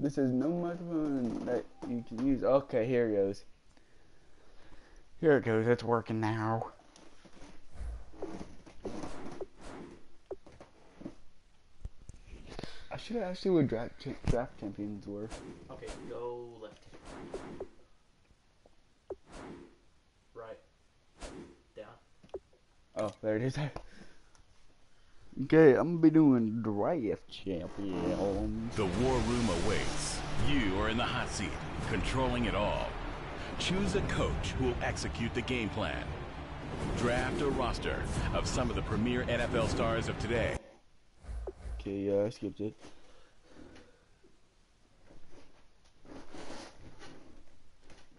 This is no microphone that you can use. Okay, here it goes. Here it goes. It's working now. I should have asked you what draft champions were. Okay, go left. Right. Down. Oh, there it is. Okay, I'm gonna be doing draft champions. The war room awaits. You are in the hot seat, controlling it all. Choose a coach who will execute the game plan. Draft a roster of some of the premier NFL stars of today. Okay, yeah, I skipped it.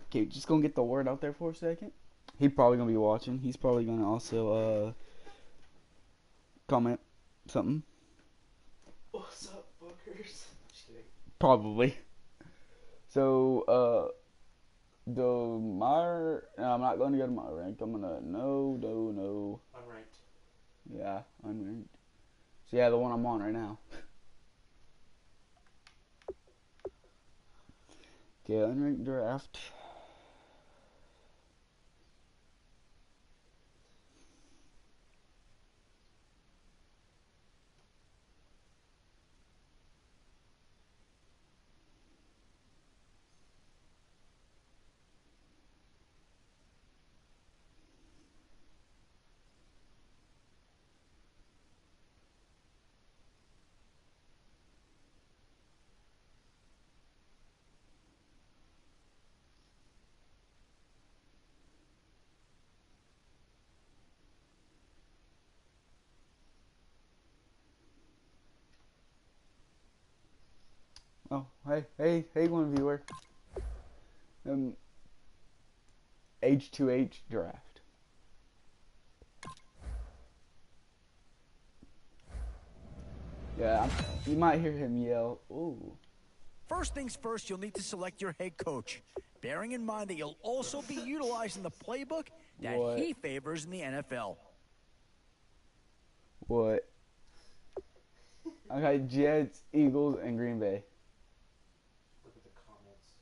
Okay, just gonna get the word out there for a second. He's probably gonna be watching. He's probably gonna also comment something. What's up, fuckers? Probably. So I'm not gonna go to my rank. I'm gonna no. Unranked. Yeah, unranked. So yeah, the one I'm on right now. Okay, unranked draft. Oh, hey, one viewer. H2H draft. Yeah, you might hear him yell, ooh. First things first, you'll need to select your head coach, bearing in mind that you'll also be utilizing the playbook that he favors in the NFL. What? I got Jets, Eagles, and Green Bay. Look at the comments.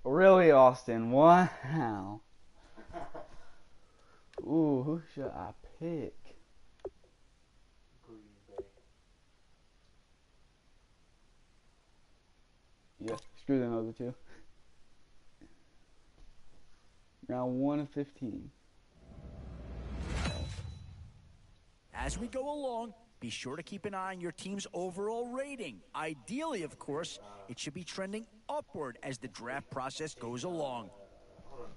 Really, Austin? Wow. Ooh, who should I pick? Green Bay. Yeah, screw them other two. Round 1 of 15. As we go along, be sure to keep an eye on your team's overall rating. Ideally, of course, it should be trending upward as the draft process goes along. Hold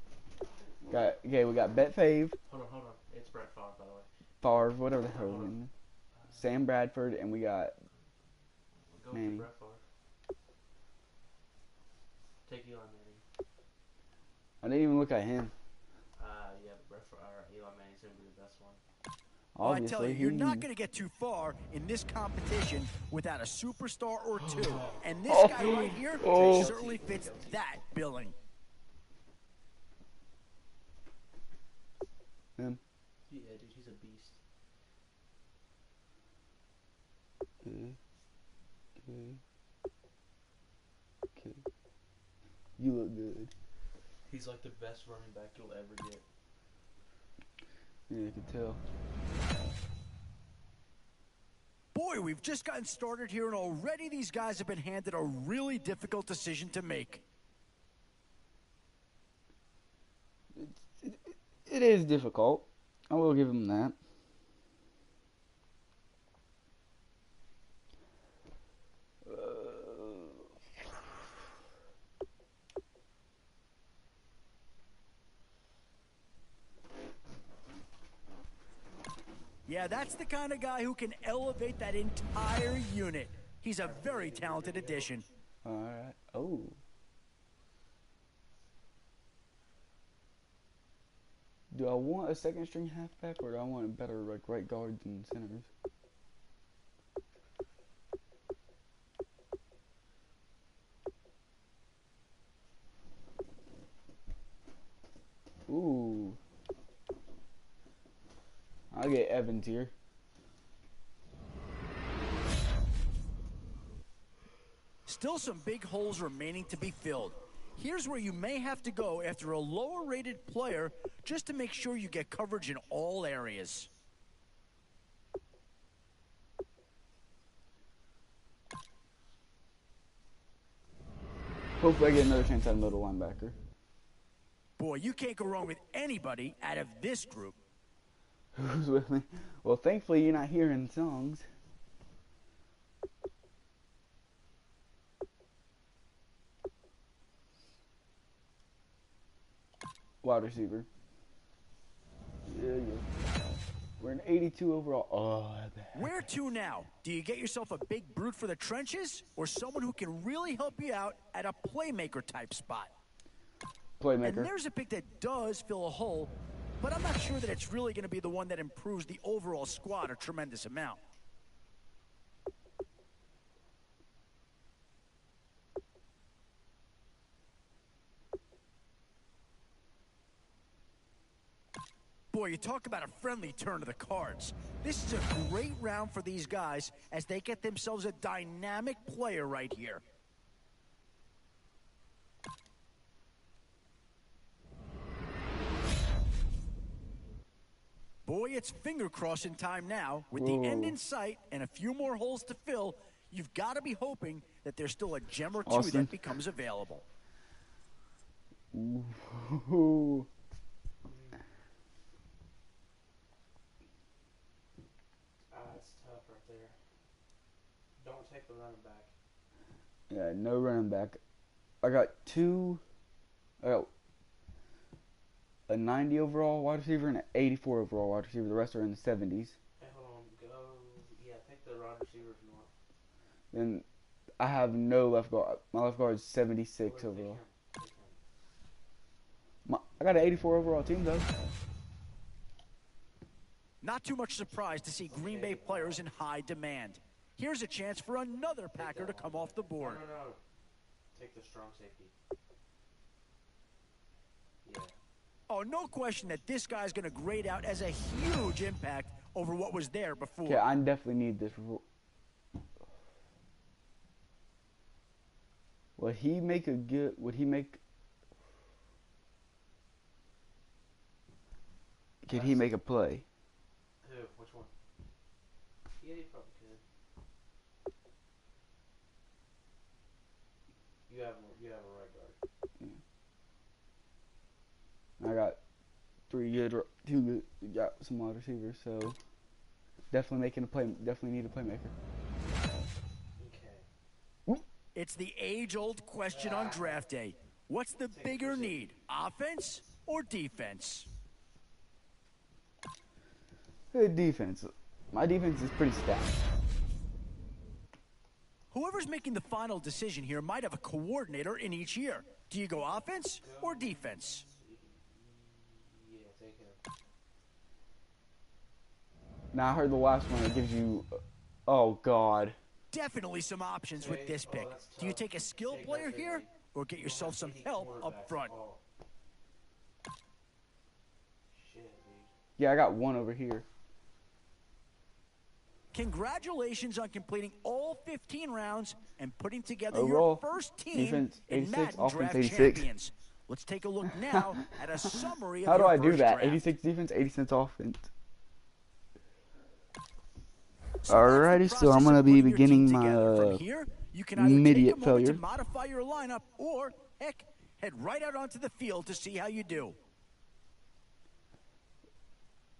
on. Okay, we got Bet Fave, Hold on. It's Brett Favre, by the way. Favre, whatever the hell his name is. Sam Bradford, and we got Go Manning. with Brett Favre. Take Eli Manning. I didn't even look at him. Yeah, but Brett Favre, Eli Manning's gonna be the best one. Well, I Obviously, tell you, you're not going to get too far in this competition without a superstar or two. And this guy right here certainly fits that billing. Him. Yeah, dude, he's a beast. Okay. You look good. He's like the best running back you'll ever get. Yeah, I can tell. Boy, we've just gotten started here, and already these guys have been handed a really difficult decision to make. It is difficult. I will give him that. Yeah, that's the kind of guy who can elevate that entire unit. He's a very talented addition. Alright. Oh. Do I want a second string halfback, or do I want better like right guards and centers? Ooh. I'll get Evans here. Still some big holes remaining to be filled. Here's where you may have to go after a lower-rated player just to make sure you get coverage in all areas. Hopefully I get another chance at middle linebacker. Boy, you can't go wrong with anybody out of this group. Who's with me? Well, thankfully you're not hearing songs. Wide receiver. Yeah. We're an 82 overall. Oh, Where to now? Do you get yourself a big brute for the trenches or someone who can really help you out at a playmaker type spot? Playmaker. And there's a pick that does fill a hole, but I'm not sure that it's really going to be the one that improves the overall squad a tremendous amount. Boy, you talk about a friendly turn of the cards. This is a great round for these guys as they get themselves a dynamic player right here. Boy, it's finger crossing time now. With the end in sight and a few more holes to fill, you've got to be hoping that there's still a gem or two that becomes available. Ooh. It's tough right there. Don't take the running back. Yeah, no running back. I got a 90 overall wide receiver and an 84 overall wide receiver. The rest are in the 70s. Hey, hold on. Yeah, take the wide receiver if you want. Then I have no left guard. My left guard is 76 overall. I got an 84 overall team, though. Not too much surprise to see Green Bay players in high demand. Here's a chance for another Packer to come off the board. No. Take the strong safety. Yeah. Oh, no question that this guy's going to grade out as a huge impact over what was there before. Okay, I definitely need this. Would he make? Could he make a play? Who? Which one? Yeah, he probably could. You have a right guard. I got got some wide receivers, so definitely need a playmaker. Okay. It's the age-old question on draft day. What's the bigger need, offense or defense? Good defense. My defense is pretty stacked. Whoever's making the final decision here might have a coordinator in each year. Do you go offense or defense? Yeah, take him. Now I heard the last one that gives you. Oh God. Definitely some options with this pick. Do you take a skill player here or get yourself some help up front? Shit, dude. Yeah, I got one over here. Congratulations on completing all 15 rounds and putting together Overall, your first team defense in 86, Madden offense Draft 86. Champions. Let's take a look now at a summary of How do your I do first that? draft. 86 defense, 86 offense. So Alrighty, that's the so I'm process gonna of be putting your team beginning together. From my here, you can either take a immediate moment failure. to modify your lineup or, heck, head right out onto the field to see how you do.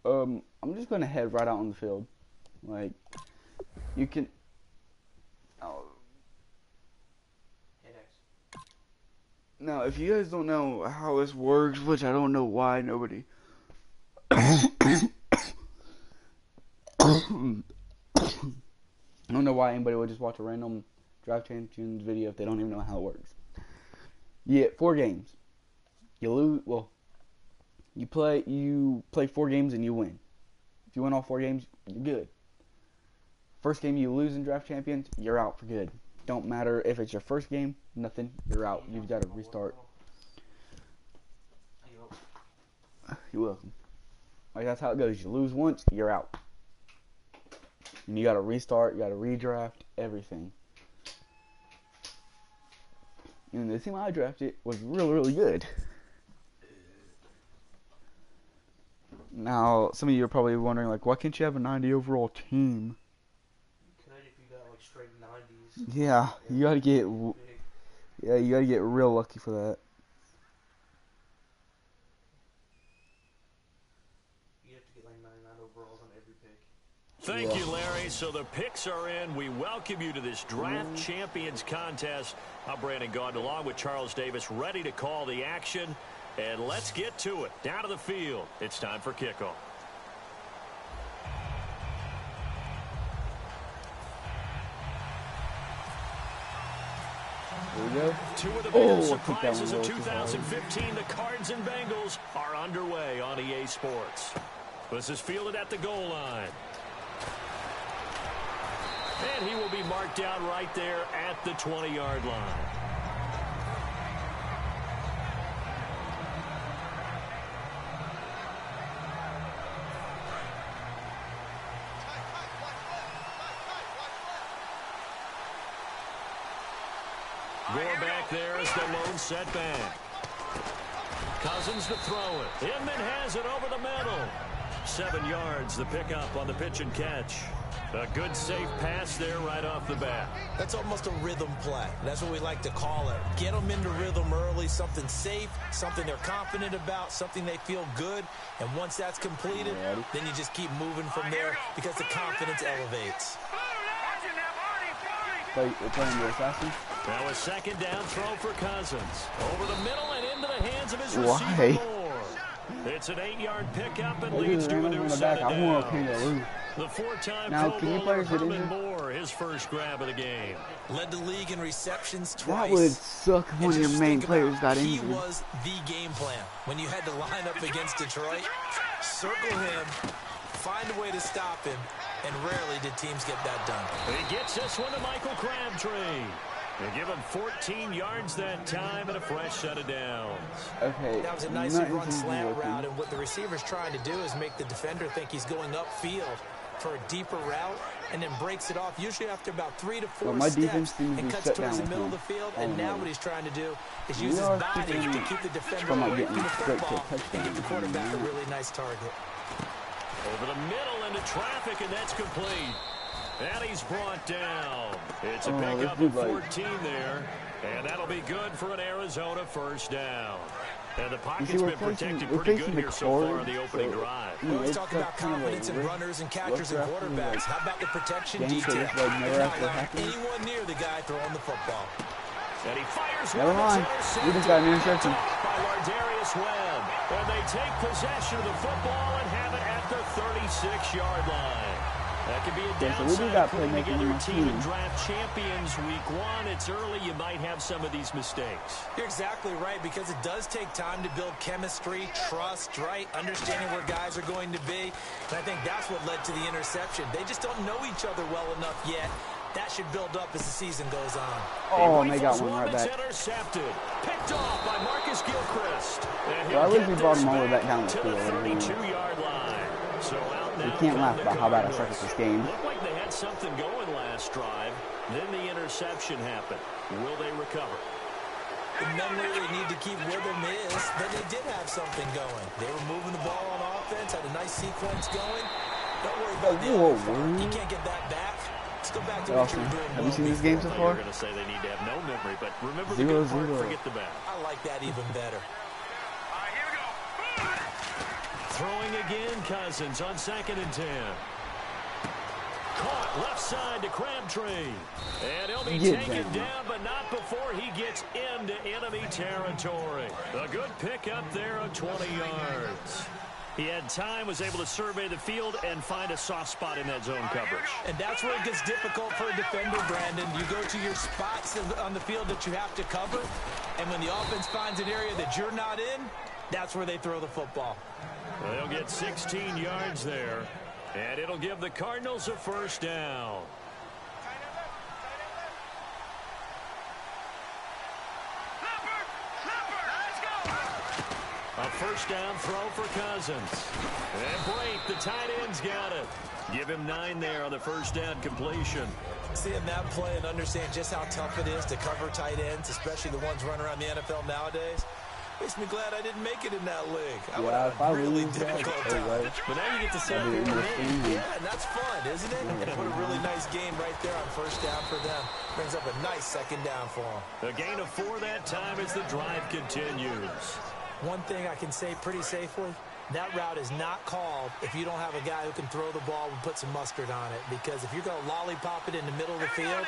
I'm just gonna head right out on the field. Like, you can. Oh. Hit X. Now, if you guys don't know how this works, which I don't know why nobody. I don't know why anybody would just watch a random Draft Champions video if they don't even know how it works. You get 4 games. You lose. Well, you play 4 games and you win. If you win all 4 games, you're good. First game you lose in Draft Champions, you're out for good. Don't matter if it's your first game, nothing. You're out. You've got to restart. You're welcome. Like, that's how it goes. You lose once, you're out. And you got to restart. You got to redraft everything. And the team I drafted was really, really good. Now, some of you are probably wondering, like, why can't you have a 90 overall team? You could if you got like straight 90s. Yeah, you gotta get, you gotta get real lucky for that. You have to get like 99 overalls on every pick. Thank you, Larry. So the picks are in. We welcome you to this Draft Champions contest. I'm Brandon Gaudin along with Charles Davis, ready to call the action. And let's get to it. Down to the field. It's time for kickoff. There we go. Two of the biggest I think that one surprises of was too hard. 2015, the Cards and Bengals, are underway on EA Sports. This is fielded at the goal line. And he will be marked down right there at the 20-yard line. Gore back there is the lone setback. Cousins to throw it. Inman has it over the middle. 7 yards, the pickup on the pitch and catch. A good, safe pass there right off the bat. That's almost a rhythm play. That's what we like to call it. Get them into rhythm early, something safe, something they're confident about, something they feel good. And once that's completed, then you just keep moving from there because the confidence elevates. We're playing the assassin. Now a second down throw for Cousins. Over the middle and into the hands of his Why? receiver Moore. It's an 8-yard pickup and leads to a new set of downs. The 4-time Now, Pro can you Bowler players get Herman injured? Moore, his first grab of the game. Led the league in receptions twice. That would suck if one of your just main think players about, got he injured. was the game plan. When you had to line up against Detroit, circle him, find a way to stop him, and rarely did teams get that done. He gets this one to Michael Crabtree. They give him 14 yards that time and a fresh set of downs. Okay. That was a nice nothing run slant working. route, and what the receiver's trying to do is make the defender think he's going upfield for a deeper route, and then breaks it off, usually after about 3 to 4 Well, my defense steps, seems to and be cuts shut towards down the middle of with the me. field, I and don't now know. what he's trying to do is We use his are body keeping to keep the defender from, like, away getting from the straight to a football and give the touchdown. quarterback a really nice target. Over the middle into traffic, and that's complete. And he's brought down. It's a pickup of 14 there, and that'll be good for an Arizona first down. And the pocket's been protected pretty good here so far in the opening drive. We always talk about confidence in runners and catchers and quarterbacks. How about the protection detail? Like They're never not actually allowing happened. anyone near the guy throwing the football. And he fires Never one that's mind. We just got an interception. by Lardarius Webb. And they take possession of the football and have it at the 36-yard line. That could be a Yeah, so we do downside got putting playmaking together on a my team in team. draft champions week 1. It's early. You might have some of these mistakes. You're exactly right, because it does take time to build chemistry, trust, right? Understanding where guys are going to be. And I think that's what led to the interception. They just don't know each other well enough yet. That should build up as the season goes on. Oh, and they got one right That's back. intercepted. Picked off by Marcus Gilchrist. And Well, at he'll least we get brought this him all the way back down the to field. the 32-yard line. So out We now can't come laugh the about how bad I suck Cardinals. at this game. Looked like they had something going last drive. Then the interception happened. Will they recover? The memory they need to keep with them is that they did have something going. They were moving the ball on offense, had a nice sequence going. Don't worry about the other part. You can't get that back. Let's go back to what you were doing. Have you seen this game so You're far? going to say they need to have no memory, but remember the 0-0. good part, forget the bad. I like that even better. Throwing again, Cousins on 2nd and 10. Caught left side to Crabtree. And he'll be taken down, but not before he gets into enemy territory. A good pickup there of 20 yards. He had time, was able to survey the field and find a soft spot in that zone coverage. And that's where it gets difficult for a defender, Brandon. You go to your spots on the field that you have to cover, and when the offense finds an area that you're not in, that's where they throw the football. They'll get 16 yards there, and it'll give the Cardinals a first down. A first down throw for Cousins. And Brate, the tight end's got it. Give him 9 there on the first down completion. Seeing that play and understand just how tough it is to cover tight ends, especially the ones running around the NFL nowadays, makes me glad I didn't make it in that league. I would have a really difficult time. But now you get to sit there and win. Yeah, and that's fun, isn't it? And put a really nice game right there on first down for them. Brings up a nice second down for them. A gain of 4 that time as the drive continues. One thing I can say pretty safely, that route is not called if you don't have a guy who can throw the ball and put some mustard on it. Because if you're going to lollipop it in the middle of the field,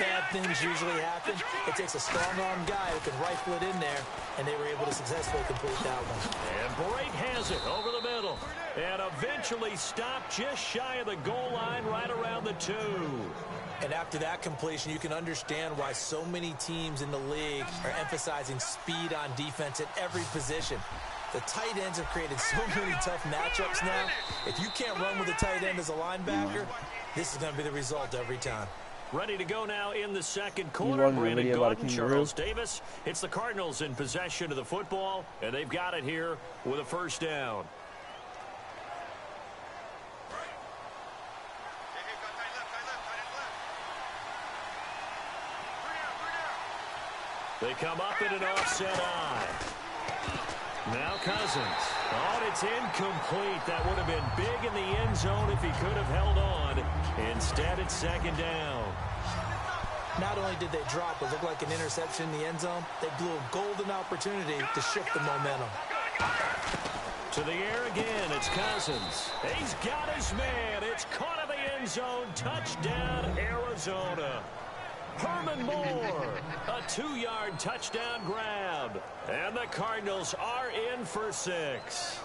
bad things usually happen. It takes a strong-arm guy who can rifle it in there, and they were able to successfully complete that one. And Brate has it over the middle. And eventually stopped just shy of the goal line right around the 2. And after that completion, you can understand why so many teams in the league are emphasizing speed on defense at every position. The tight ends have created so many tough matchups now. If you can't run with a tight end as a linebacker, this is going to be the result every time. Ready to go now in the second quarter. Brandon Gordon, Charles Davis. It's the Cardinals in possession of the football, and they've got it here with a first down. They come up in an offset eye. Now Cousins. Oh, it's incomplete. That would have been big in the end zone if he could have held on. Instead, it's second down. Not only did they drop what looked like an interception in the end zone, they blew a golden opportunity to shift the momentum. To the air again, it's Cousins. He's got his man. It's caught in the end zone. Touchdown, Arizona. Herman Moore, a 2-yard touchdown grab. And the Cardinals are in for 6.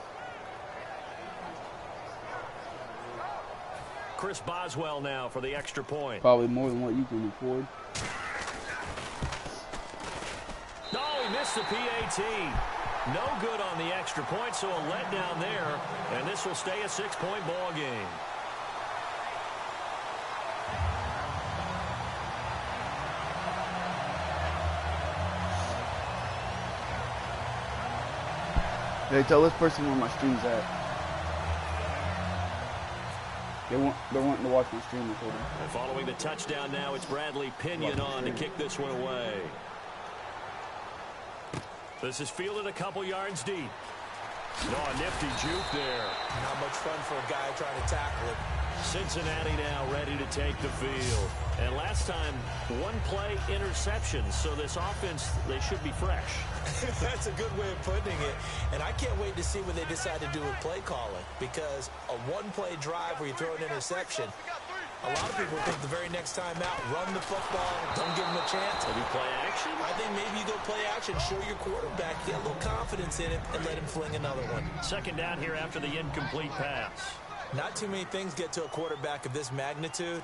Chris Boswell now for the extra point. Probably more than what you can afford. No, he missed the PAT. No good on the extra point, so a letdown there. And this will stay a 6-point ball game. Hey, tell this person where my stream's at. They're wanting to watch my stream recording. Following the touchdown now, it's Bradley Pinion on to kick this one away. This is fielded a couple yards deep. Oh, a nifty juke there. Not much fun for a guy trying to tackle it. Cincinnati now ready to take the field. And last time, 1-play interception. So this offense, they should be fresh. That's a good way of putting it. And I can't wait to see what they decide to do with play calling. Because a 1-play drive where you throw an interception, a lot of people think the very next time out, run the football, don't give them a chance. Maybe play action? I think maybe you go play action, show your quarterback, get a little confidence in it, and let him fling another one. Second down here after the incomplete pass. Not too many things get to a quarterback of this magnitude,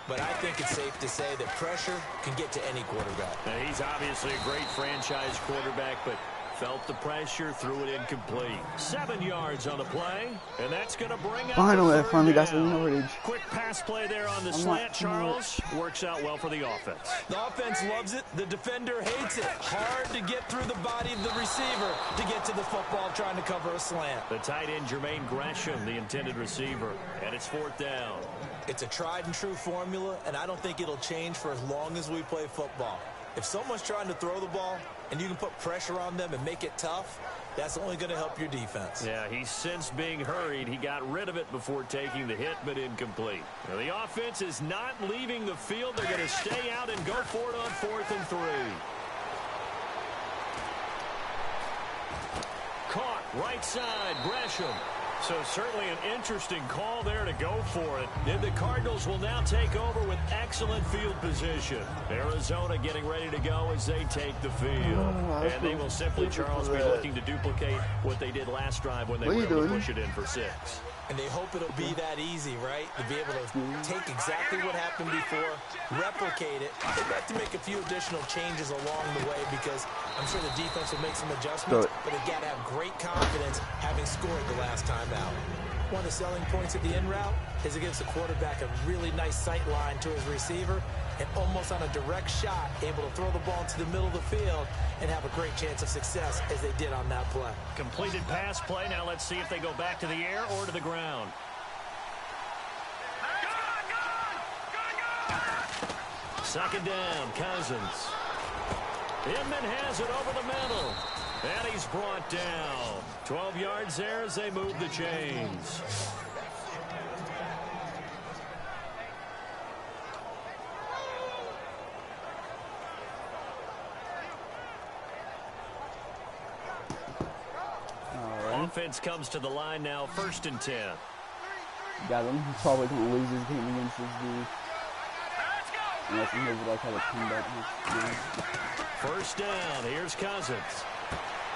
but I think it's safe to say that pressure can get to any quarterback. Now, he's obviously a great franchise quarterback, but felt the pressure, threw it incomplete. 7 yards on the play, and that's going to bring up Finally, I finally got some yardage. Quick pass play there on the slant, Charles. Works out well for the offense. The offense loves it. The defender hates it. Hard to get through the body of the receiver to get to the football trying to cover a slant. The tight end, Jermaine Gresham, the intended receiver, and it's 4th down. It's a tried and true formula, and I don't think it'll change for as long as we play football. If someone's trying to throw the ball and you can put pressure on them and make it tough, that's only going to help your defense. Yeah, he's since being hurried. He got rid of it before taking the hit, but incomplete. Now, the offense is not leaving the field. They're going to stay out and go for it on 4th and 3. Caught right side, Gresham. So certainly an interesting call there to go for it. And the Cardinals will now take over with excellent field position. Arizona getting ready to go as they take the field. And they will simply, Charles, be looking to duplicate what they did last drive when they were able to push it in for 6. And they hope it'll be that easy, right? To be able to take exactly what happened before, replicate it. They'd like to make a few additional changes along the way because I'm sure the defense will make some adjustments, but they've got to have great confidence having scored the last time out. One of the selling points of the in route is it gives the quarterback a really nice sight line to his receiver and almost on a direct shot able to throw the ball into the middle of the field and have a great chance of success as they did on that play. Completed pass play. Now let's see if they go back to the air or to the ground. Second down, Cousins. Inman has it over the middle. And he's brought down. 12 yards there as they move the chains. Offense comes to the line now, 1st and 10. Got him. He's probably going to lose his game against this dude. Unless he maybe like have a comeback. First down. Here's Cousins.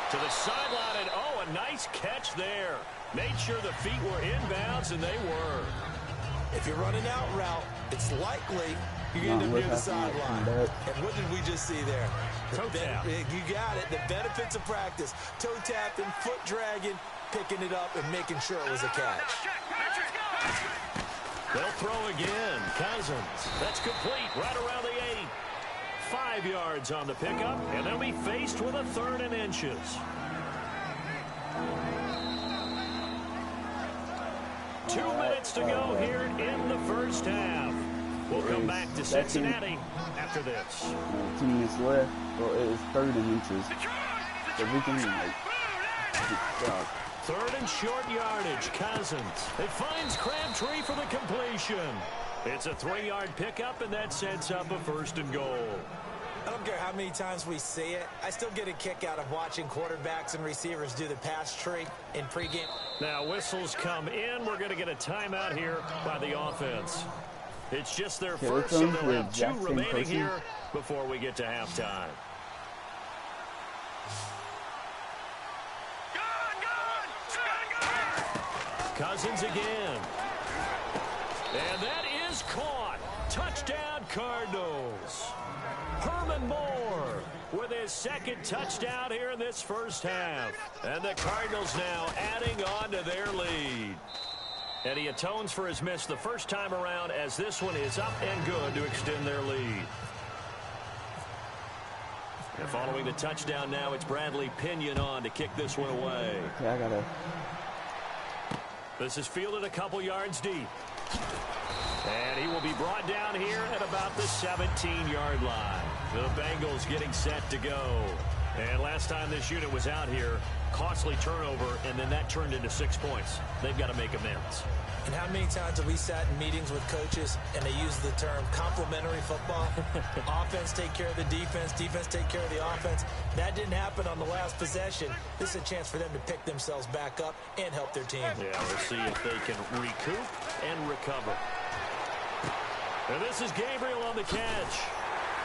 To the sideline, and oh, a nice catch there. Made sure the feet were inbounds, and they were. If you're running out route, it's likely you end up near the sideline. And what did we just see there? Toe tap. You got it. The benefits of practice. Toe tapping, foot dragging, picking it up, and making sure it was a catch. They'll throw again. Cousins. That's complete right around the 8. 5 yards on the pickup, and they'll be faced with a 3rd and inches. Two minutes to go here in the first half. We'll come back to Cincinnati after this. 2 minutes left. Well, it is 3rd and inches. So we can like 3rd and short yardage. Cousins. It finds Crabtree for the completion. It's a 3-yard pickup, and that sets up a 1st and goal. I don't care how many times we see it. I still get a kick out of watching quarterbacks and receivers do the pass tree in pregame. Now whistles come in. We're going to get a timeout here by the offense. It's just their first, so they'll have 2 remaining here before we get to halftime. Cousins again. And that is caught. Touchdown, Cardinals. Herman Moore with his 2nd touchdown here in this first half. And the Cardinals now adding on to their lead. And he atones for his miss the first time around as this one is up and good to extend their lead. And following the touchdown now, it's Bradley Pinion on to kick this one away. Okay, I gotta. This is fielded a couple yards deep. And he will be brought down here at about the 17-yard line. The Bengals getting set to go. And last time this unit was out here, costly turnover, and then that turned into 6 points. They've got to make amends. And how many times have we sat in meetings with coaches and they use the term complementary football? Offense take care of the defense, defense take care of the offense. That didn't happen on the last possession. This is a chance for them to pick themselves back up and help their team. Yeah, we'll see if they can recoup and recover. And this is Gabriel on the catch.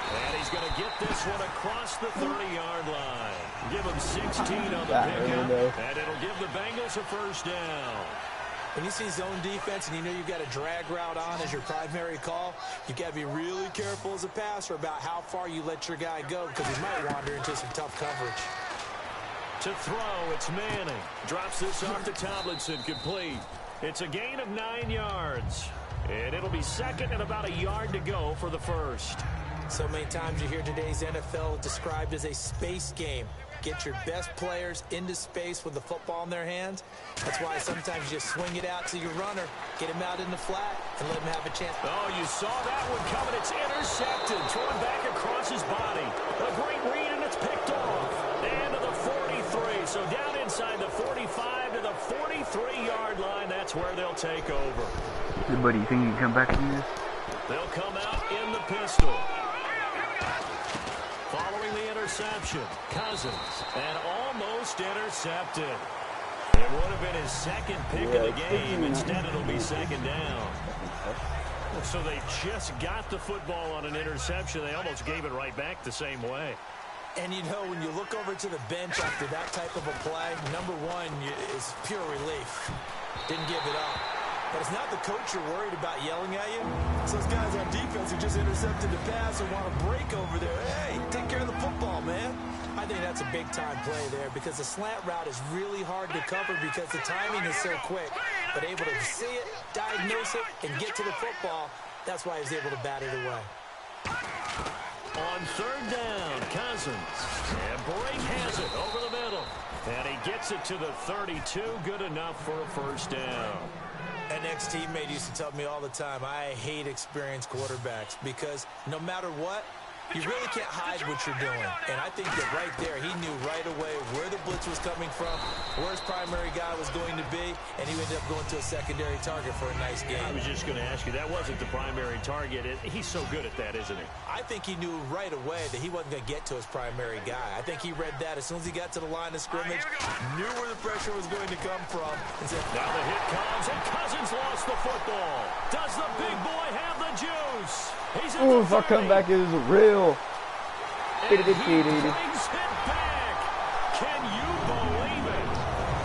And he's going to get this one across the 30-yard line. Give him 16 on the pickup, and it'll give the Bengals a 1st down. When you see zone defense and you know you've got a drag route on as your primary call, you've got to be really careful as a passer about how far you let your guy go because he might wander into some tough coverage. To throw, it's Manning. Drops this off to Tomlinson, complete. It's a gain of 9 yards. And it'll be 2nd and about a yard to go for the 1st. So many times you hear today's NFL described as a space game. Get your best players into space with the football in their hands. That's why sometimes you just swing it out to your runner, get him out in the flat, and let him have a chance. Oh, you saw that one coming. It's intercepted. Thrown back across his body. A great read, and it's picked off. And to the 43. So down inside the 45 to the 43-yard line. That's where they'll take over. Hey, buddy, you think you can come back from this? They'll come out in the pistol. Following the interception, Cousins, and almost intercepted. It would have been his 2nd pick of the game. Instead, it'll be 2nd down. So they just got the football on an interception. They almost gave it right back the same way. And, you know, when you look over to the bench after that type of a play, number one is pure relief. Didn't give it up. But it's not the coach you're worried about yelling at you. It's those guys on defense who just intercepted the pass and want to break over there. Hey, take care of the football, man. I think that's a big-time play there because the slant route is really hard to cover because the timing is so quick. But able to see it, diagnose it, and get to the football, that's why he was able to bat it away. On 3rd down, Cousins. And Brake has it over the middle. And he gets it to the 32. Good enough for a 1st down. And ex-teammate used to tell me all the time, I hate experienced quarterbacks because no matter what, you really can't hide what you're doing. And I think that right there, he knew right away where the blitz was coming from, where his primary guy was going to be, and he ended up going to a secondary target for a nice game. I was just going to ask you, that wasn't the primary target. He's so good at that, isn't he? I think he knew right away that he wasn't going to get to his primary guy. I think he read that as soon as he got to the line of scrimmage, knew where the pressure was going to come from, and said, now the hit comes, and Cousins lost the football. Does the big boy have the juice? He's in If our comeback is real. And he brings it back. Can you believe it?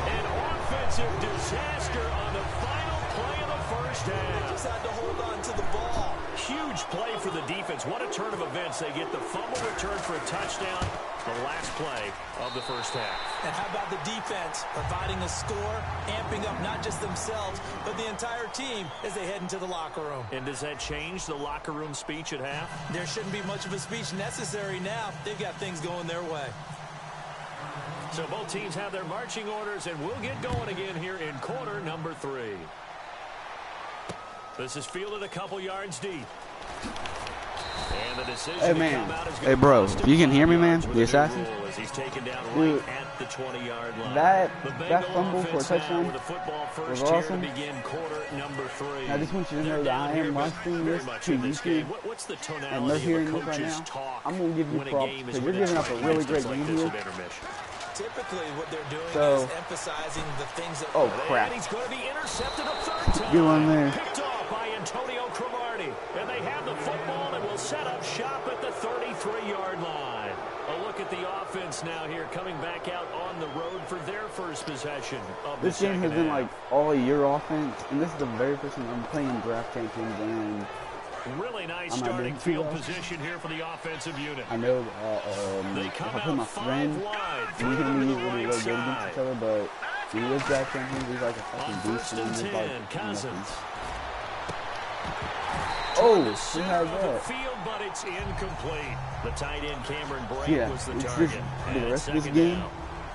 An offensive disaster on the final play of the first half. just had to hold on to the ball. Huge play for the defense. What a turn of events. They get the fumble return for a touchdown. The last play of the first half. And how about the defense providing a score, amping up not just themselves, but the entire team as they head into the locker room. And does that change the locker room speech at half? There shouldn't be much of a speech necessary now. They've got things going their way. So both teams have their marching orders, and we'll get going again here in quarter number 3. This is fielded a couple yards deep. And the decision hey, man. Hey, bro. You can hear me, man? The assassin? Dude, at the 20-yard line. That fumble for a touchdown was awesome. I just want you to know that I am watching this to YouTube, and they're hearing this right now. I'm going to give you props because you're giving up a really great game here. Typically, what they're doing is emphasizing the things that... Oh, crap. He's going to be intercepted a third time. Get one there. Picked off by Antonio Cromartie. And they have the football and will set up shop at the 33-yard line. A look at the offense now here, coming back out on the road for their first possession of this game has been like all year offense, and this is the very first time I'm playing draft champions, and really nice starting field position here for the offensive unit. I know if I put my friend, we can use really good against each other, but when he was draft champions, he's like a fucking beast, and he's like Cousins. Oh, he had that. Field, but it's incomplete. The tight end Cameron Brake was the target. The rest of this game.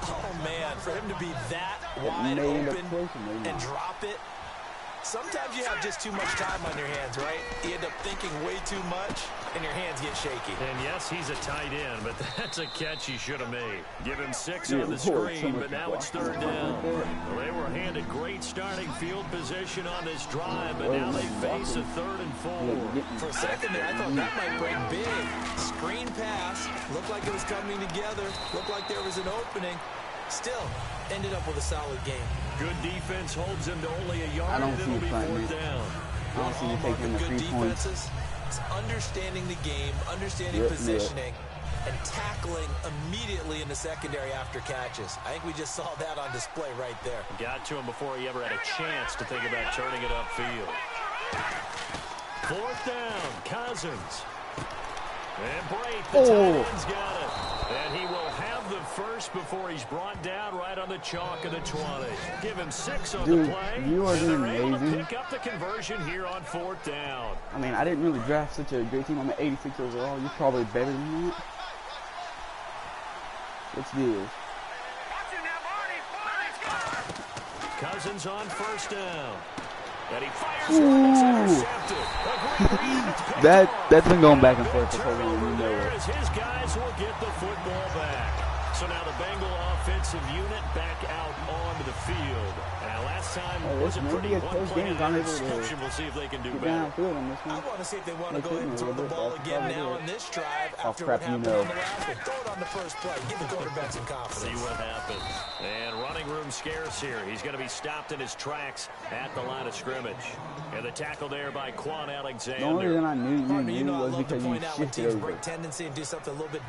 Oh man, for him to be that wide open and drop it. Sometimes you have just too much time on your hands, right? You end up thinking way too much, and your hands get shaky. And yes, he's a tight end, but that's a catch he should have made. Give him 6 on the screen, but now it's third down. Well, they were handed great starting field position on this drive, but now they face a 3rd and 4. For a second there, I thought that might break big. Screen pass, looked like it was coming together, looked like there was an opening. Still, ended up with a solid game. Good defense holds him to only a yard, and it'll be 4th down. I don't see you taking the 3 points. It's understanding the game, understanding positioning, and tackling immediately in the secondary after catches. I think we just saw that on display right there. Got to him before he ever had a chance to think about turning it upfield. 4th down, Cousins. And Brake, the tight end's got it. And he will have the first before he's brought down right on the chalk of the 20. Give him 6 on the play. You are doing able amazing. to pick up the conversion here on 4th down. I mean, I didn't really draft such a great team. I'm at 86 overall. You're probably better than that. Let's do this. Cousins on 1st down. And he fires one, it's intercepted. That's been going back and forth for so long, you know it. His guys will get the football back. So now the Bengal offensive unit back out onto the field. Now last time was a pretty one-play interception. We'll see if they can do better. I want to see if they want to go ahead and throw the ball again now on this drive after what happened on the last one. Throw it on the first play. Give the quarterback some confidence. See what happens. And running room scarce here. He's going to be stopped in his tracks at the line of scrimmage. And the tackle there by Quan Alexander. The only reason I knew you was because you shifted over.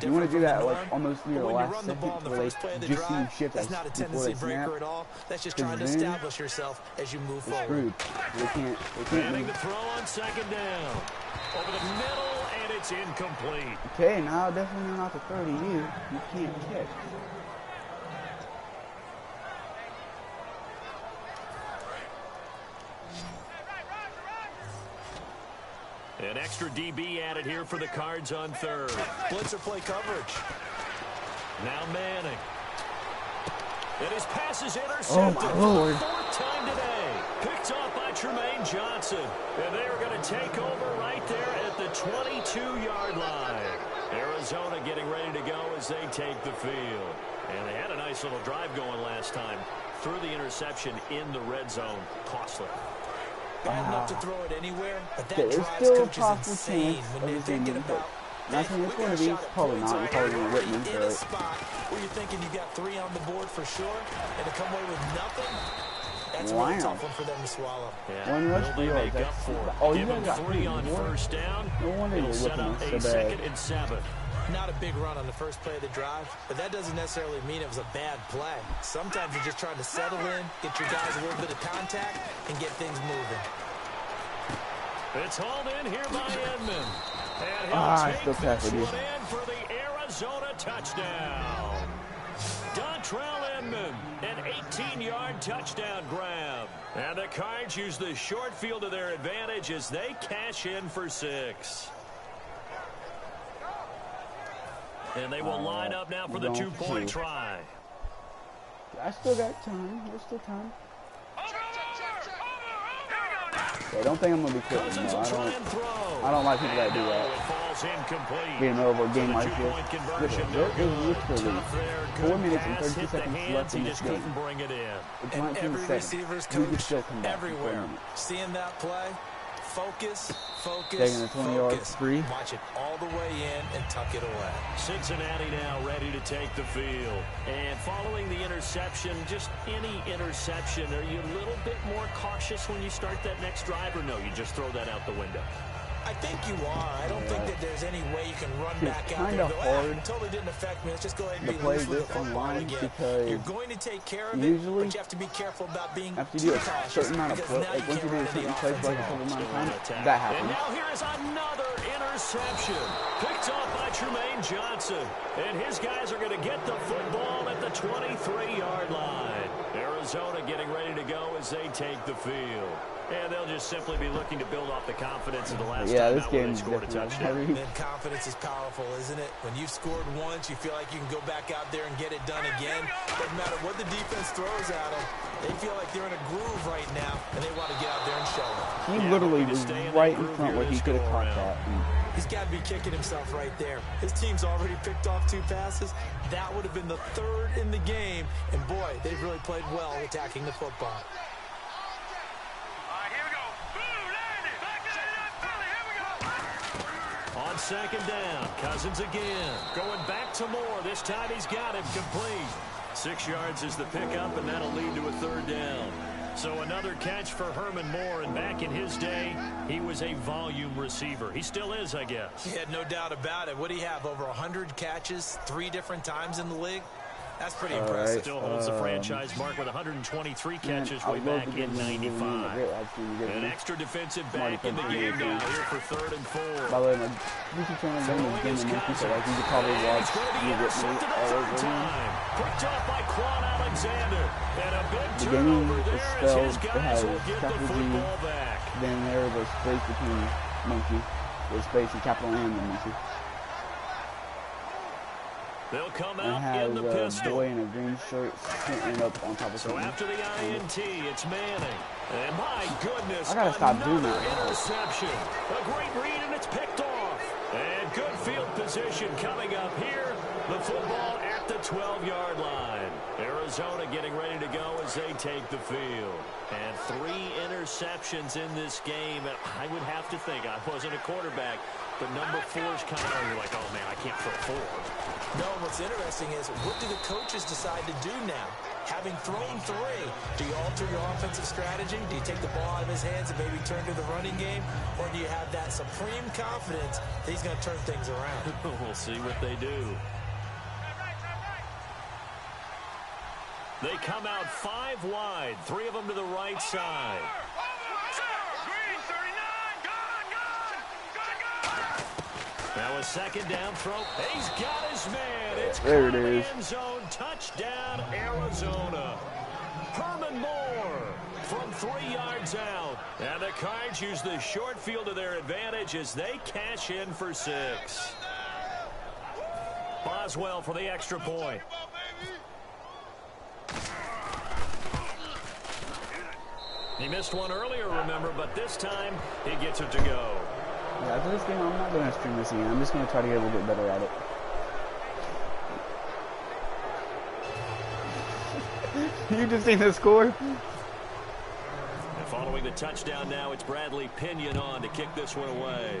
You want to do that like almost near the last second where they just see you shift that's not a tendency breaker at all. That's just trying to establish yourself as you move forward. They can't move. The throw on 2nd down. Over the middle, and it's incomplete. Okay, now definitely not the 30 you. You can't kick. An extra DB added here for the Cards on 3rd. Blitzer play coverage. Now Manning. And his pass is intercepted. Oh, my Lord. big time today. Picked off by Tremaine Johnson. And they are going to take over right there at the 22-yard line. Arizona getting ready to go as they take the field. And they had a nice little drive going last time. Threw the interception in the red zone. Costly. Bad enough to throw it anywhere, but that There's drives still a coaches possible insane chance when of they're this game thinking being about, Not saying it's going to be, probably not. You're probably going to whip me, in a but spot where you're thinking you got 3 on the board for sure, and to come away with nothing, that's a wow. really tough one for them to swallow. Yeah. One rush Will they yards, make up that's for it? oh, Give you them got 3 on first down. No wonder It'll you're set whipping up us a so bad. 2nd and 7. Not a big run on the first play of the drive, but that doesn't necessarily mean it was a bad play. Sometimes you're just trying to settle in, get your guys a little bit of contact, and get things moving. It's hauled in here by Edmond. And still he'll take this tackled you. one in for the Arizona touchdown. Dontrell Edmond, an 18-yard touchdown grab. And the Cards use the short field to their advantage as they cash in for 6. And they will line up now for the 2-point try. I still got time. There's still time. Yeah, don't think I'm going to be quitting. No, I don't like people that do that. Getting over a game like this. Literally 4 minutes and 32 seconds left in this game. It's And every 19-7. receiver's You can coach still come back in 4 everywhere. minutes. Seeing that play, focus, Taking a 20-yard free. Watch it all the way in and tuck it away. Cincinnati now ready to take the field. And following the interception, just any interception, are you a little bit more cautious when you start that next drive, or no, you just throw that out the window? I think you are. I don't think that there's any way you can run back out there and go, hard. it totally didn't affect me. Let's just go ahead and To be play loose with the this football online again. because You're going to take care of usually it, but you have to be careful about being after too you do a cautious, certain amount of because play, now like you once you can't do run a certain any play for offense like a at all. certain amount of Still an time, attack. that And happens. now here is another interception. Picked off by Tremaine Johnson. And his guys are going to get the football at the 23-yard line. Arizona getting ready to go as they take the field. And they'll just simply be looking to build off the confidence of the last time this out when game they scored a touchdown. And confidence is powerful, isn't it? When you've scored once, you feel like you can go back out there and get it done again. Doesn't matter what the defense throws at them. They feel like they're in a groove right now, and they want to get out there and show it. He literally was right in front where he could have caught that. He's got to be kicking himself right there. His team's already picked off 2 passes. That would have been the 3rd in the game. And, boy, they've really played well attacking the football. On 2nd down, Cousins again. Going back to Moore. This time he's got him complete. 6 yards is the pickup, and that'll lead to a 3rd down. So another catch for Herman Moore, and back in his day, he was a volume receiver. He still is, I guess. Yeah, no doubt about it. What do you have, over 100 catches 3 different times in the league? That's pretty impressive. Still holds the franchise mark with 123 catches way back in 95. An extra defensive back in the game now here for 3rd and 4. By the way, my YouTube channel is Game and Monkey, so like you could probably watch me with me all over again. Picked off by Quan Alexander. And a big The game turnover is there as his spelled to guys have will get the capital G, football back. then there was space between Monkey, there's space in capital M and Monkey. They'll come And out in has the a pistol. boy in a green shirt sitting up on top of So something. after the INT, it's Manning. And my goodness, I gotta stop doing another that. interception. A great read, and it's picked off. And good field position coming up here. The football at the 12-yard line. Arizona getting ready to go as they take the field. And 3 interceptions in this game. And I would have to think, I wasn't a quarterback, but number 4's kind of, you're like, oh, man, I can't throw 4. No, what's interesting is, what do the coaches decide to do now? Having thrown 3, do you alter your offensive strategy? Do you take the ball out of his hands and maybe turn to the running game? Or do you have that supreme confidence that he's going to turn things around? We'll see what they do. They come out 5 wide, 3 of them to the right side. Now a 2nd down throw. He's got his man. It's There it caught in the is. end zone. Touchdown, Arizona. Herman Moore from 3 yards out. And the Cards use the short field to their advantage as they cash in for 6. Boswell for the extra point. He missed one earlier, remember, but this time he gets it to go. Yeah, after this game, I'm not going to stream this again. I'm just going to try to get a little bit better at it. You just seen the score? And following the touchdown now, it's Bradley Pinion on to kick this one away.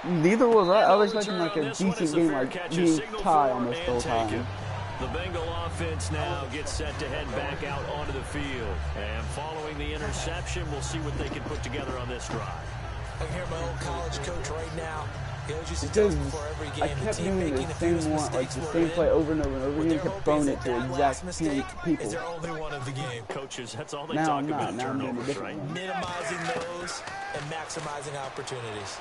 Neither was I. I was expecting like a decent game, like being tied almost the whole time. The Bengal offense now gets set to head back out onto the field. And following the interception, we'll see what they can put together on this drive. I can hear my old college coach right now. He always used to Because tell us before every game, I kept doing the same one, like the same in, play over and over and over again, kept throwing it to that exact last same mistake people. is their only one of the game. Coaches, that's all they Now talk I'm not. about, Now I'm doing a turnovers, different right? one. Minimizing those and maximizing opportunities.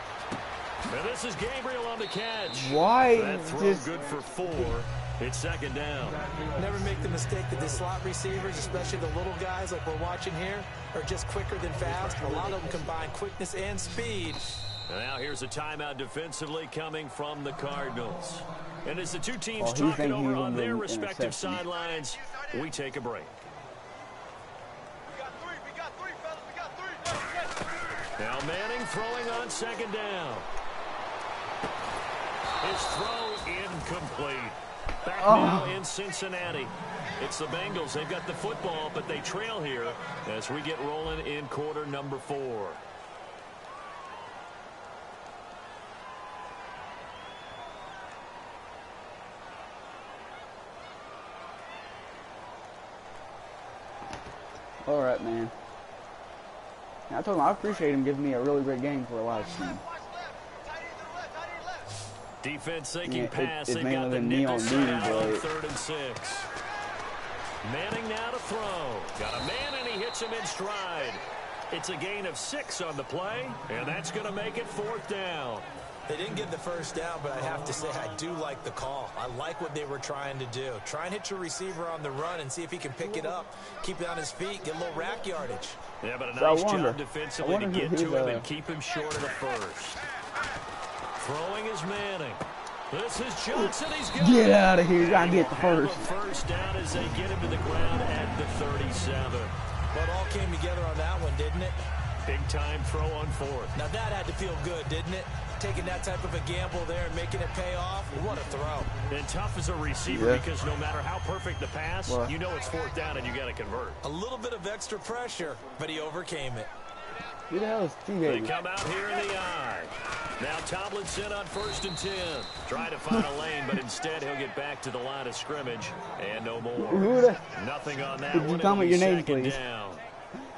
And this is Gabriel on the catch. Why That throw just... good for 4. It's second down. Never make the mistake that the slot receivers, especially the little guys like we're watching here, are just quicker than fast. A lot of them combine quickness and speed. And now here's a timeout defensively coming from the Cardinals. And as the two teams he talk it think over he on their will respective interception. sidelines, we take a break. Now Manning throwing on second down. His throw incomplete. Back now in Cincinnati. It's the Bengals. They've got the football, but they trail here as we get rolling in quarter number 4. All right, man. I told him I appreciate him giving me a really great game for a live stream. Defense sinking Yeah, pass. it's They've mainly got the than me nickel on set me, out on but 3rd and 6. Manning now to throw. Got a man and he hits him in stride. It's a gain of 6 on the play, and that's going to make it 4th down. They didn't get the first down, but I have to say I do like the call. I like what they were trying to do. Try and hit your receiver on the run and see if he can pick it up. Keep it on his feet, get a little rack yardage. Yeah, but a So nice job defensively to get to him the... and keep him short of the first. Throwing is Manning. This is Johnson. He's got Get out of here. You gotta get the first. First down as they get him to the ground at the 37. Well, it all came together on that one, didn't it? Big time throw on 4th. Now that had to feel good, didn't it? Taking that type of a gamble there and making it pay off. What a throw. And tough as a receiver because no matter how perfect the pass, you know it's 4th down and you got to convert. A little bit of extra pressure, but he overcame it. Who the hell is They come out here in the eye. Now Tomlinson on 1st and 10. Trying to find a lane, but instead he'll get back to the line of scrimmage. And no more. Nothing on that Could one. you tell me your name, please? Down.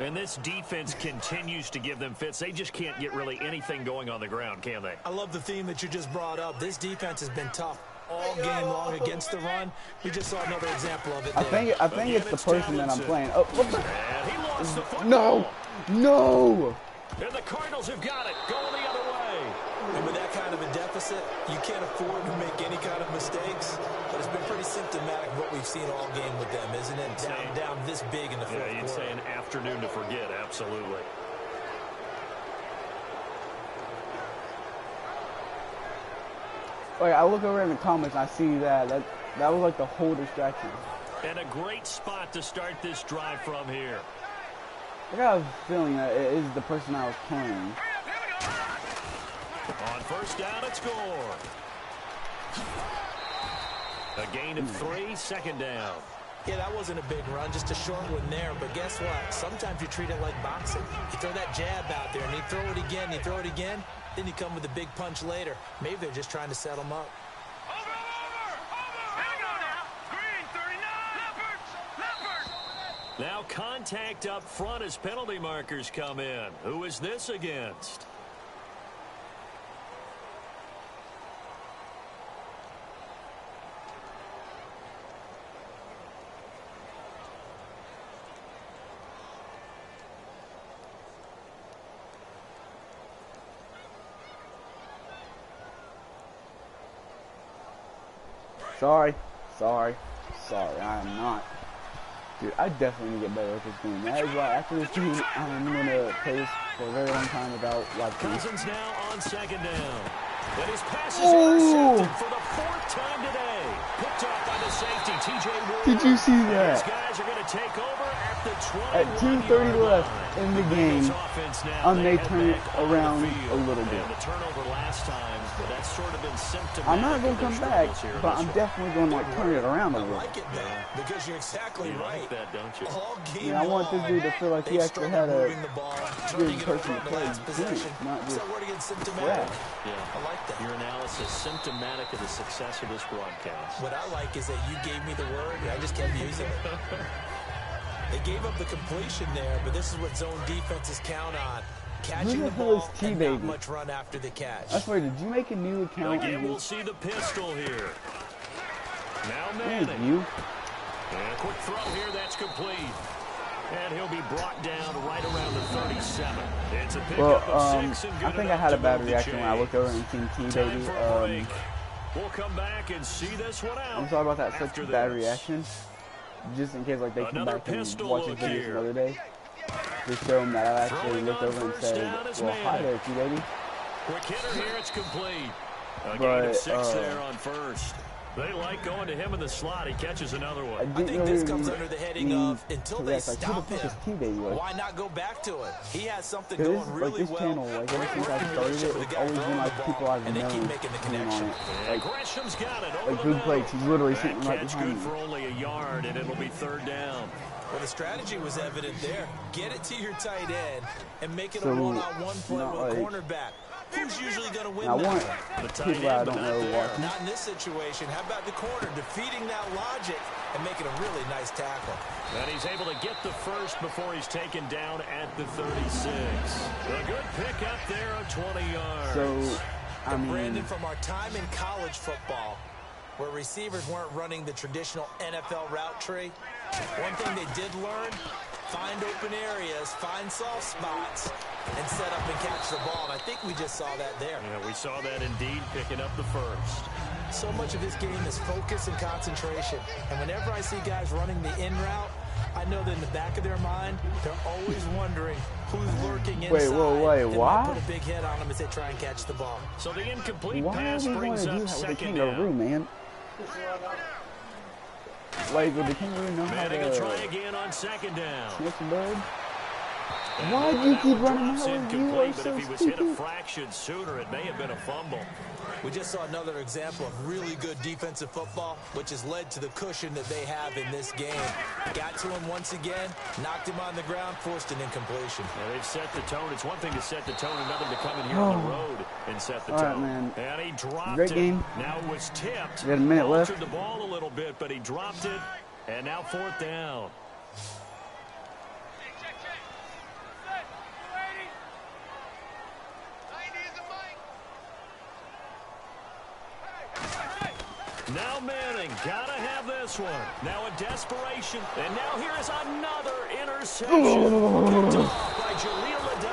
And this defense continues to give them fits. They just can't get really anything going on the ground, can they? I love the theme that you just brought up. This defense has been tough all game long against the run. We just saw another example of it there. I think it's the person that I'm playing. Oh, what the? And he lost the football. No! And the Cardinals have got it. Going the other way. And with that kind of a deficit, you can't afford to make any kind of mistakes. But it's been pretty symptomatic of what we've seen all game with them, isn't it? Down this big in the fourth quarter. You'd say an afternoon to forget, absolutely. Wait, I look over in the comments, I see that was like the whole distraction. And a great spot to start this drive from here. I got a feeling that it is the person I was playing. On 1st down, it's Gore. A gain of 3, 2nd down. Yeah, that wasn't a big run, just a short one there. But guess what? Sometimes you treat it like boxing. You throw that jab out there, and you throw it again, you throw it again, then you come with a big punch later. Maybe they're just trying to set them up. Now contact up front as penalty markers come in. Who is this against? Sorry. I am not. Dude, I definitely need to get better at this game. That is why after this game, I'm going to play this for a very long time without live stream. Cousins now on 2nd down. And his pass is intercepted for the 4th time today. Picked off by the safety, TJ Ward. Did you see that? These guys are going to take over after At 2:30 left in the game, they turn it around a little bit. The turnover last time, that's sort of been symptomatic. I'm not going to come back, but I'm definitely going to turn it around a little. I like it, man, because you're exactly right. Like that, don't you? All game I want this dude to feel like he actually had a good person to play. Not just symptomatic. Yeah, I like that. Your analysis symptomatic of the success of this broadcast. What I like is that you gave me the word, and I just kept using it. They gave up the completion there, but this is what zone defenses count on. Catching the ball and not much run after the catch. I swear, did you make a new account? Again, we'll see the pistol here. Now Thank Madden. you. And a quick throw here, that's complete. And he'll be brought down right around the 37. It's a pickup of 6 and good I think I had a bad reaction when I looked over and seen T-Baby. We'll come back and see this one out. I'm sorry about that, such a bad reaction. Just in case like they come back and watch this video another day. Just show them that I actually looked over and said, well, hi there, T-Baby. Quick hitter here, it's complete. A gain of 6 there on first. They like going to him in the slot. He catches another one. I think this comes under the heading of until they stop him. Like, why not go back to it? He has something going really this channel, like ever since I started it, it's always been like people I've known on it. Like, Gresham's got it. Like good plays. He's literally sitting right behind me. For only a yard, and it'll be 3rd down. Well, the strategy was evident there. Get it to your tight end and make it a one-on-one play with a cornerback. Who's usually going to win I want that? people that I don't know watching. Not in this situation. How about the corner defeating that logic and making a really nice tackle? And he's able to get the first before he's taken down at the 36. A good pickup there of 20 yards. So, I mean, Brandon, from our time in college football, where receivers weren't running the traditional NFL route tree, one thing they did learn, find open areas, find soft spots, and set up and catch the ball. And I think we just saw that there. Yeah, we saw that indeed, picking up the first. So much of this game is focus and concentration. And whenever I see guys running the in route, I know that in the back of their mind, they're always wondering who's lurking inside. Wait, what? Put a big hit on them as they try and catch the ball. So the incomplete why pass are we going brings to do up that with the 2nd kangaroo, down. man? Like, would the kangaroo know how Manning will try to again on 2nd down. sniff the bird? Why do you keep running out of you? Are But so if he was hit a stupid. fraction sooner, it may have been a fumble. We just saw another example of really good defensive football, which has led to the cushion that they have in this game. Got to him once again, knocked him on the ground, forced an incompletion. Yeah, they've set the tone. It's one thing to set the tone, another to come in here on the road and set the All right, tone. man. And he dropped Great it. game. Now it was tipped. We got a minute left. Altered the ball a little bit, but he dropped it. And now 4th down. Now Manning, gotta have this one. Now a desperation, and now here is another interception.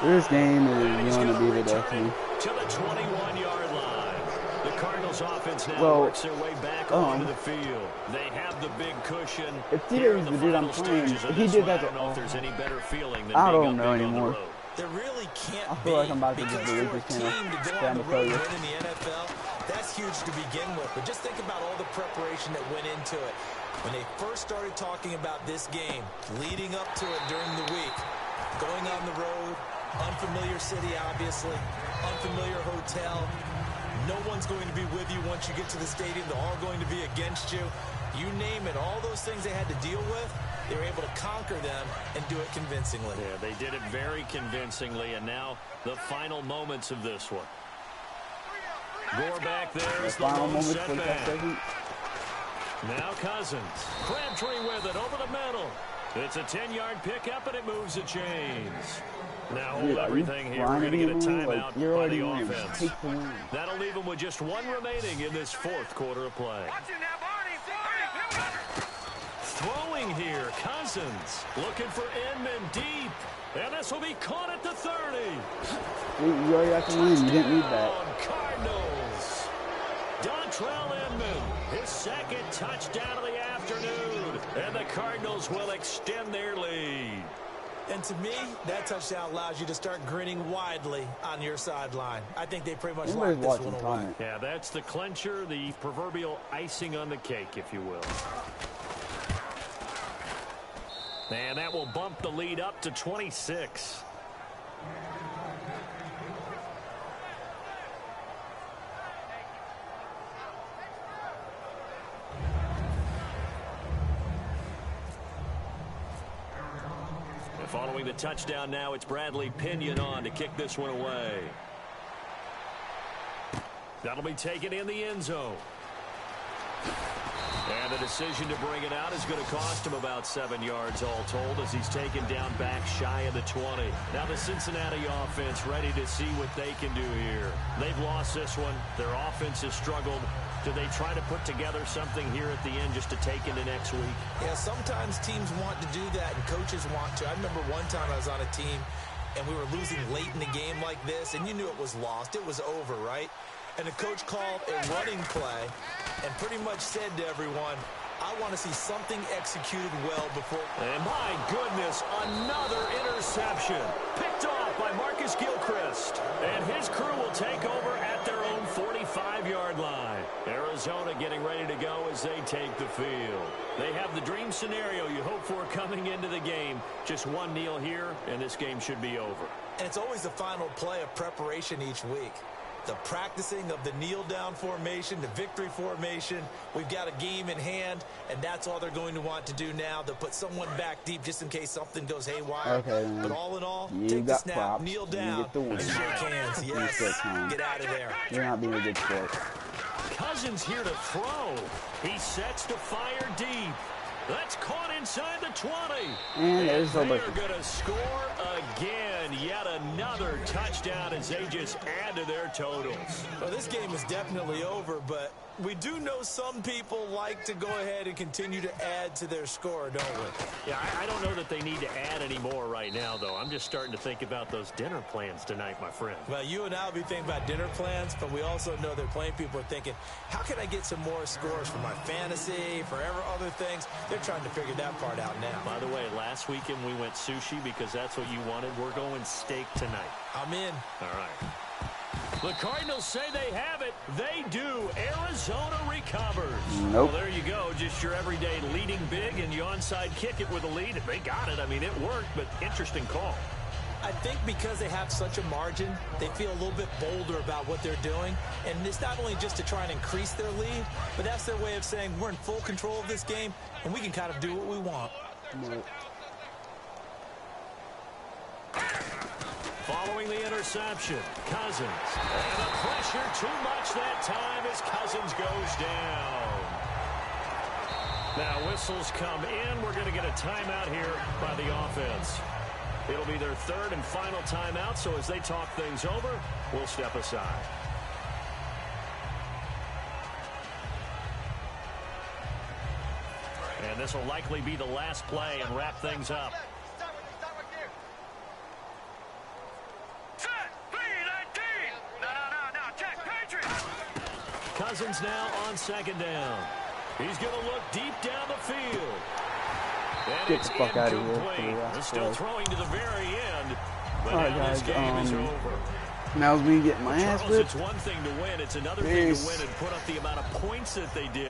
This game is going to be the death of me. To the 21-yard line. The Cardinals offense now works their way back onto the field. They have the big cushion. If Tito's the dude I'm playing, he did that. I don't know if there's any better feeling than I being don't know up big on the anymore. road. There really can't I feel like I'm about to just delete because this for a channel. team to go Down on the the road failure. and win in the NFL, that's huge to begin with. But just think about all the preparation that went into it. When they first started talking about this game, leading up to it during the week, going on the road, unfamiliar city, obviously, unfamiliar hotel. No one's going to be with you once you get to the stadium. They're all going to be against you. You name it, all those things they had to deal with, they were able to conquer them and do it convincingly. Yeah, they did it very convincingly, and now the final moments of this one. Gore back there is the Final lone moments, setback. 45 seconds. Now Cousins. Crabtree with it over the middle. It's a 10-yard pickup, and it moves the chains. Now hold everything here. We're going to get a timeout by the offense. That'll leave them with just 1 remaining in this 4th quarter of play. Throwing here, Cousins looking for Inman deep, and this will be caught at the 30. You already got to win. You didn't need that. Cardinals. Dontrell Inman, his 2nd touchdown of the afternoon, and the Cardinals will extend their lead. And to me, that touchdown allows you to start grinning widely on your sideline. I think they pretty much locked this one away. Yeah, that's the clincher, the proverbial icing on the cake, if you will. And that will bump the lead up to 26. And following the touchdown now, it's Bradley Pinion on to kick this one away. That'll be taken in the end zone. And the decision to bring it out is going to cost him about 7 yards all told as he's taken down back shy of the 20. Now the Cincinnati offense ready to see what they can do here. They've lost this one. Their offense has struggled. Do they try to put together something here at the end just to take into next week? Yeah, sometimes teams want to do that and coaches want to. I remember one time I was on a team and we were losing late in the game like this, and you knew it was lost. It was over, right? And the coach called a running play and pretty much said to everyone, I want to see something executed well before. And my goodness, another interception. Picked off by Marcus Gilchrist. And his crew will take over at their own 45-yard line. Arizona getting ready to go as they take the field. They have the dream scenario you hope for coming into the game. Just one kneel here, and this game should be over. And it's always the final play of preparation each week. The practicing of the kneel-down formation, the victory formation. We've got a game in hand, and that's all they're going to want to do now. They'll put someone back deep just in case something goes haywire. Okay, man. But all in all, You take the got snap, props. kneel You down, get the win. and shake hands. Yes, get out of there. You're not being a good sport. Cousins here to throw. He sets to fire deep. That's caught inside the 20. And there's they're celebration. going to score again. Yet another touchdown as they just add to their totals. Well, this game is definitely over, but we do know some people like to go ahead and continue to add to their score, don't we? Yeah, I don't know that they need to add any more right now, though. I'm just starting to think about those dinner plans tonight, my friend. Well, you and I will be thinking about dinner plans, but we also know that plenty of people are thinking, how can I get some more scores for my fantasy, for other things? They're trying to figure that part out now. By the way, last weekend we went sushi because that's what you wanted. We're going steak tonight. I'm in. All right. The Cardinals say they have it. They do. Arizona recovers. Nope. Well, there you go. Just your everyday leading big, and you onside kick it with a lead. They got it. I mean, it worked, but interesting call. I think because they have such a margin, they feel a little bit bolder about what they're doing. And it's not only just to try and increase their lead, but that's their way of saying we're in full control of this game, and we can kind of do what we want. Following the interception, Cousins. And the pressure too much that time as Cousins goes down. Now whistles come in. We're going to get a timeout here by the offense. It'll be their third and final timeout, so as they talk things over, we'll step aside. And this will likely be the last play and wrap things up. Cousins now on second down. He's going to look deep down the field. And Get the fuck out of here. They're still throwing to the very end. But all right, now guys. this game is over. Now it's me getting my ass Charles, whipped. it's one thing to win. It's another thing to win and put up the amount of points that they did.